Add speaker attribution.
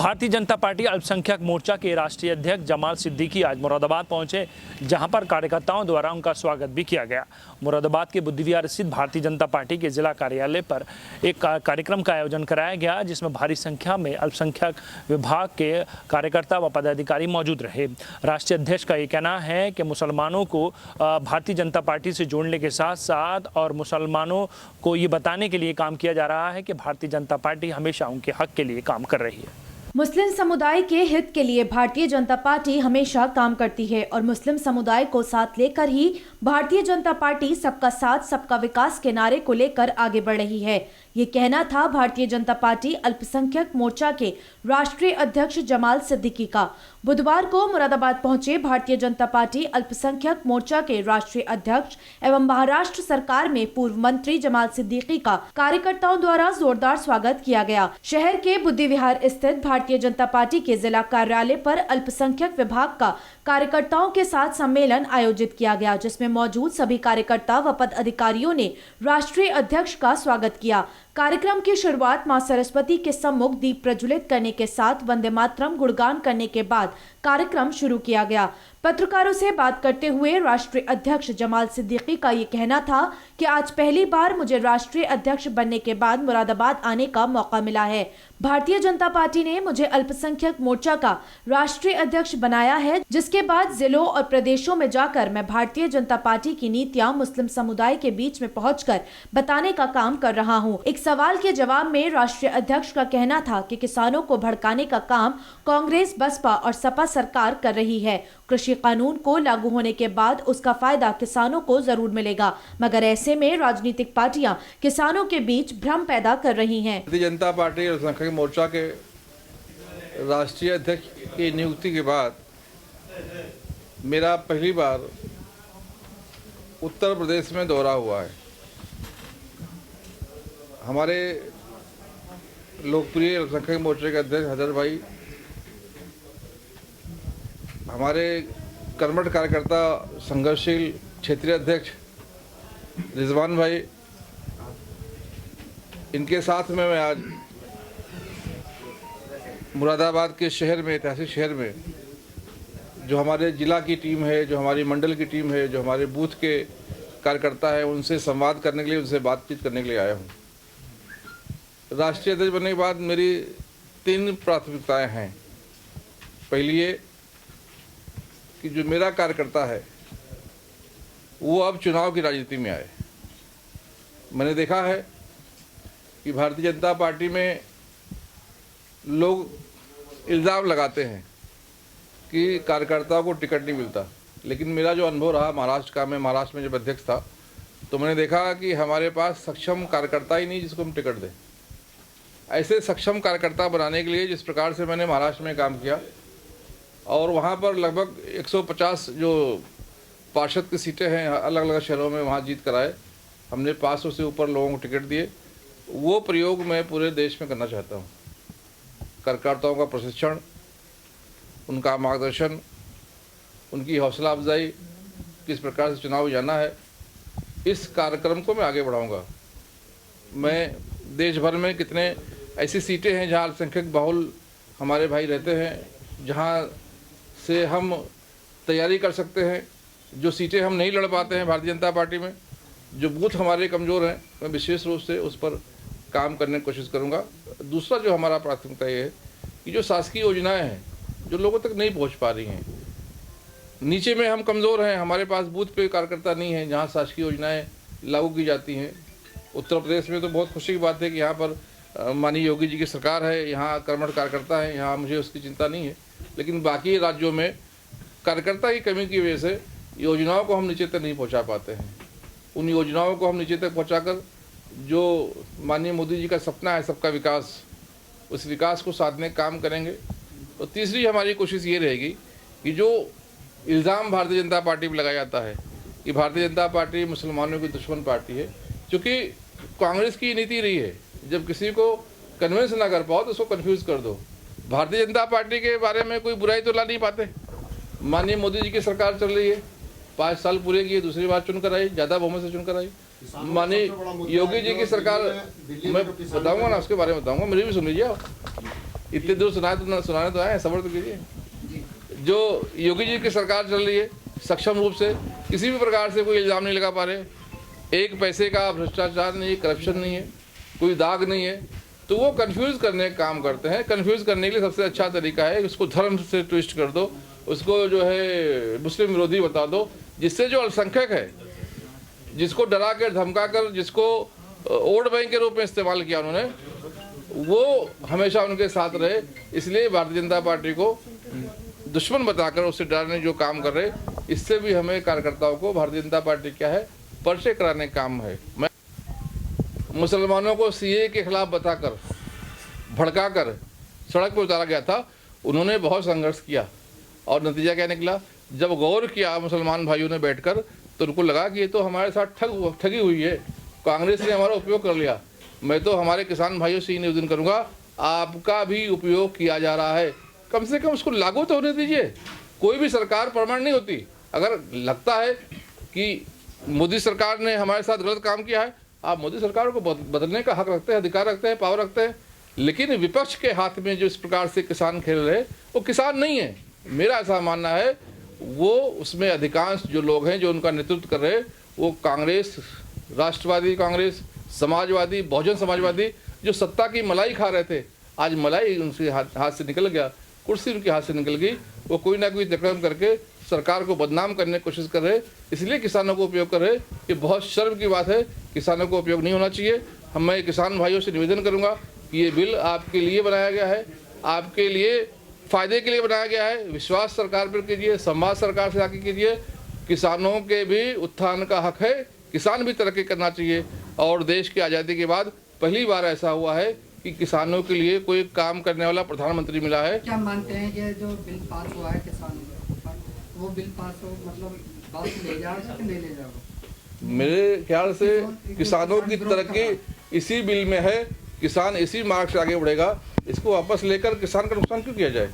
Speaker 1: Bharatiya Janata party अल्पसंख्यक मोर्चा के राष्ट्रीय अध्यक्ष जमाल सिद्दीकी आज मुरादाबाद पहुंचे, जहां पर कार्यकर्ताओं द्वारा उनका स्वागत भी किया गया। मुरादाबाद के बुद्धि विहार स्थित भारतीय जनता पार्टी के जिला कार्यालय पर एक कार्यक्रम का आयोजन कराया गया, जिसमें भारी संख्या में अल्पसंख्यक विभाग के कार्यकर्ता व पदाधिकारी मौजूद रहे। राष्ट्रीय अध्यक्ष का ये कहना है कि मुसलमानों को भारतीय जनता पार्टी से जोड़ने के साथ साथ और मुसलमानों को ये बताने के लिए काम किया जा रहा है कि भारतीय जनता पार्टी हमेशा उनके हक के लिए काम कर रही है।
Speaker 2: मुस्लिम समुदाय के हित के लिए भारतीय जनता पार्टी हमेशा काम करती है और मुस्लिम समुदाय को साथ लेकर ही भारतीय जनता पार्टी सबका साथ सबका विकास के नारे को लेकर आगे बढ़ रही है। ये कहना था भारतीय जनता पार्टी अल्पसंख्यक मोर्चा के राष्ट्रीय अध्यक्ष जमाल सिद्दीकी का। बुधवार को मुरादाबाद पहुंचे भारतीय जनता पार्टी अल्पसंख्यक मोर्चा के राष्ट्रीय अध्यक्ष एवं महाराष्ट्र सरकार में पूर्व मंत्री जमाल सिद्दीकी का कार्यकर्ताओं द्वारा जोरदार स्वागत किया गया। शहर के बुद्धि विहार स्थित भारतीय जनता पार्टी के जिला कार्यालय पर अल्पसंख्यक विभाग का कार्यकर्ताओं के साथ सम्मेलन आयोजित किया गया, जिसमें मौजूद सभी कार्यकर्ता व पदाधिकारियों ने राष्ट्रीय अध्यक्ष का स्वागत किया। कार्यक्रम की शुरुआत मां सरस्वती के सम्मुख दीप प्रज्वलित करने के साथ वंदे मातरम गुणगान करने के बाद कार्यक्रम शुरू किया गया। पत्रकारों से बात करते हुए राष्ट्रीय अध्यक्ष जमाल सिद्दीकी का ये कहना था कि आज पहली बार मुझे राष्ट्रीय अध्यक्ष बनने के बाद मुरादाबाद आने का मौका मिला है। भारतीय जनता पार्टी ने मुझे अल्पसंख्यक मोर्चा का राष्ट्रीय अध्यक्ष बनाया है, जिसके बाद जिलों और प्रदेशों में जाकर मैं भारतीय जनता पार्टी की नीतियां मुस्लिम समुदाय के बीच में पहुंचकर बताने का काम कर रहा हूं। एक सवाल के जवाब में राष्ट्रीय अध्यक्ष का कहना था कि किसानों को भड़काने का काम कांग्रेस, बसपा और सपा सरकार कर रही है। कृषि कानून को लागू होने के बाद उसका फायदा किसानों को जरूर मिलेगा, मगर ऐसे में राजनीतिक पार्टियां किसानों के बीच भ्रम पैदा कर रही हैं।
Speaker 3: भारतीय जनता पार्टी अल्पसंख्यक मोर्चा के राष्ट्रीय अध्यक्ष की नियुक्ति के बाद मेरा पहली बार उत्तर प्रदेश में दौरा हुआ है। हमारे लोकप्रिय अल्पसंख्यक मोर्चे के अध्यक्ष हैदर भाई, हमारे कर्मठ कार्यकर्ता संघर्षशील क्षेत्रीय अध्यक्ष रिजवान भाई, इनके साथ में मैं आज मुरादाबाद के शहर में, ऐतिहासिक शहर में, जो हमारे जिला की टीम है, जो हमारी मंडल की टीम है, जो हमारे बूथ के कार्यकर्ता है, उनसे संवाद करने के लिए, उनसे बातचीत करने के लिए आया हूँ। राष्ट्रीय अध्यक्ष बनने के बाद मेरी 3 प्राथमिकताएं हैं। पहली ये कि जो मेरा कार्यकर्ता है वो अब चुनाव की राजनीति में आए। मैंने देखा है कि भारतीय जनता पार्टी में लोग इल्ज़ाम लगाते हैं कि कार्यकर्ताओं को टिकट नहीं मिलता, लेकिन मेरा जो अनुभव रहा महाराष्ट्र का, मैं महाराष्ट्र में जब अध्यक्ष था तो मैंने देखा कि हमारे पास सक्षम कार्यकर्ता ही नहीं जिसको हम टिकट दें। ऐसे सक्षम कार्यकर्ता बनाने के लिए जिस प्रकार से मैंने महाराष्ट्र में काम किया और वहाँ पर लगभग 150 जो पार्षद की सीटें हैं अलग अलग शहरों में, वहाँ जीत कराए, हमने 500 से ऊपर लोगों को टिकट दिए। वो प्रयोग मैं पूरे देश में करना चाहता हूँ। कार्यकर्ताओं का प्रशिक्षण, उनका मार्गदर्शन, उनकी हौसला अफजाई, किस प्रकार से चुनाव जाना है, इस कार्यक्रम को मैं आगे बढ़ाऊँगा। मैं देश भर में कितने ऐसी सीटें हैं जहाँ अल्पसंख्यक बहुल हमारे भाई रहते हैं, जहाँ से हम तैयारी कर सकते हैं। जो सीटें हम नहीं लड़ पाते हैं भारतीय जनता पार्टी में, जो बूथ हमारे कमज़ोर हैं, मैं विशेष रूप से उस पर काम करने की कोशिश करूँगा। दूसरा जो हमारा प्राथमिकता ये है कि जो शासकीय योजनाएं हैं जो लोगों तक नहीं पहुँच पा रही हैं, नीचे में हम कमज़ोर हैं, हमारे पास बूथ पे कार्यकर्ता नहीं है जहाँ शासकीय योजनाएँ लागू की जाती हैं। उत्तर प्रदेश में तो बहुत खुशी की बात है कि यहाँ पर माननीय योगी जी की सरकार है, यहाँ कर्मठ कार्यकर्ता है, यहाँ मुझे उसकी चिंता नहीं है। लेकिन बाकी राज्यों में कार्यकर्ता की कमी की वजह से योजनाओं को हम नीचे तक नहीं पहुँचा पाते हैं। उन योजनाओं को हम नीचे तक पहुँचाकर जो माननीय मोदी जी का सपना है सबका विकास, उस विकास को साधने का काम करेंगे। तो तीसरी हमारी कोशिश ये रहेगी कि जो इल्ज़ाम भारतीय जनता पार्टी पर लगाया जाता है कि भारतीय जनता पार्टी मुसलमानों की दुश्मन पार्टी है, क्योंकि कांग्रेस की नीति रही है जब किसी को कन्विंस ना कर पाओ तो उसको कन्फ्यूज़ कर दो। भारतीय जनता पार्टी के बारे में कोई बुराई तो ला नहीं पाते। माननीय मोदी जी की सरकार चल रही है, 5 साल पूरे किए, दूसरी बार चुनकर आई, ज़्यादा बहुमत से चुनकर आई। माननीय योगी जी की सरकार, मैं बताऊंगा ना, उसके बारे में बताऊंगा, मेरी भी सुन लीजिए। इतने दूर सुनाने तो आए, सब्र तो कीजिए। जो योगी जी की सरकार चल रही है सक्षम रूप से, किसी भी प्रकार से कोई इल्ज़ाम नहीं लगा पा रहे, एक पैसे का भ्रष्टाचार नहीं है, करप्शन नहीं है, कोई दाग नहीं है, तो वो कंफ्यूज करने का काम करते हैं। कंफ्यूज करने के लिए सबसे अच्छा तरीका है उसको धर्म से ट्विस्ट कर दो, उसको जो है मुस्लिम विरोधी बता दो, जिससे जो अल्पसंख्यक है, जिसको डरा कर धमका कर, जिसको वोट बैंक के रूप में इस्तेमाल किया उन्होंने, वो हमेशा उनके साथ रहे। इसलिए भारतीय जनता पार्टी को दुश्मन बताकर उससे डराने जो काम कर रहे, इससे भी हमें कार्यकर्ताओं को भारतीय जनता पार्टी क्या है पर्चे कराने का काम है। मैं मुसलमानों को सीए के खिलाफ बताकर भड़काकर सड़क पर उतारा गया था, उन्होंने बहुत संघर्ष किया और नतीजा क्या निकला, जब गौर किया मुसलमान भाइयों ने बैठकर तो उनको लगा कि ये तो हमारे साथ ठगी हुई है, कांग्रेस ने हमारा उपयोग कर लिया। मैं तो हमारे किसान भाइयों से ही निवेदन करूंगा, आपका भी उपयोग किया जा रहा है, कम से कम उसको लागू तो होने दीजिए। कोई भी सरकार परमानेंट नहीं होती। अगर लगता है कि मोदी सरकार ने हमारे साथ गलत काम किया है, आप मोदी सरकार को बदलने का हक रखते हैं, अधिकार रखते हैं, पावर रखते हैं, लेकिन विपक्ष के हाथ में जो इस प्रकार से किसान खेल रहे वो किसान नहीं है। मेरा ऐसा मानना है, वो उसमें अधिकांश जो लोग हैं जो उनका नेतृत्व कर रहे वो कांग्रेस, राष्ट्रवादी कांग्रेस, समाजवादी, बहुजन समाजवादी, जो सत्ता की मलाई खा रहे थे, आज मलाई उनके हाथ से निकल गया, कुर्सी उनके हाथ से निकल गई। वो कोई ना कोई तकरार करके सरकार को बदनाम करने की कोशिश कर रहे, इसलिए किसानों को उपयोग कर रहे। ये बहुत शर्म की बात है, किसानों को उपयोग नहीं होना चाहिए। मैं किसान भाइयों से निवेदन करूंगा कि ये बिल आपके लिए बनाया गया है, आपके लिए फायदे के लिए बनाया गया है। विश्वास सरकार पर कीजिए, संवाद सरकार से आके कीजिए। किसानों के भी उत्थान का हक है, किसान भी तरक्की करना चाहिए। और देश की आज़ादी के बाद पहली बार ऐसा हुआ है कि किसानों के लिए कोई काम करने वाला प्रधानमंत्री मिला है।
Speaker 4: क्या मानते हैं ये जो बिल पास हुआ है किसानों के ऊपर, वो बिल पास हो मतलब बात ले जाओ कि नहीं ले जाओ?
Speaker 3: मेरे ख्याल से किसानों की तरक्की इसी बिल में है, किसान इसी मार्ग से आगे बढ़ेगा। इसको वापस लेकर किसान का नुकसान क्यों किया जाए?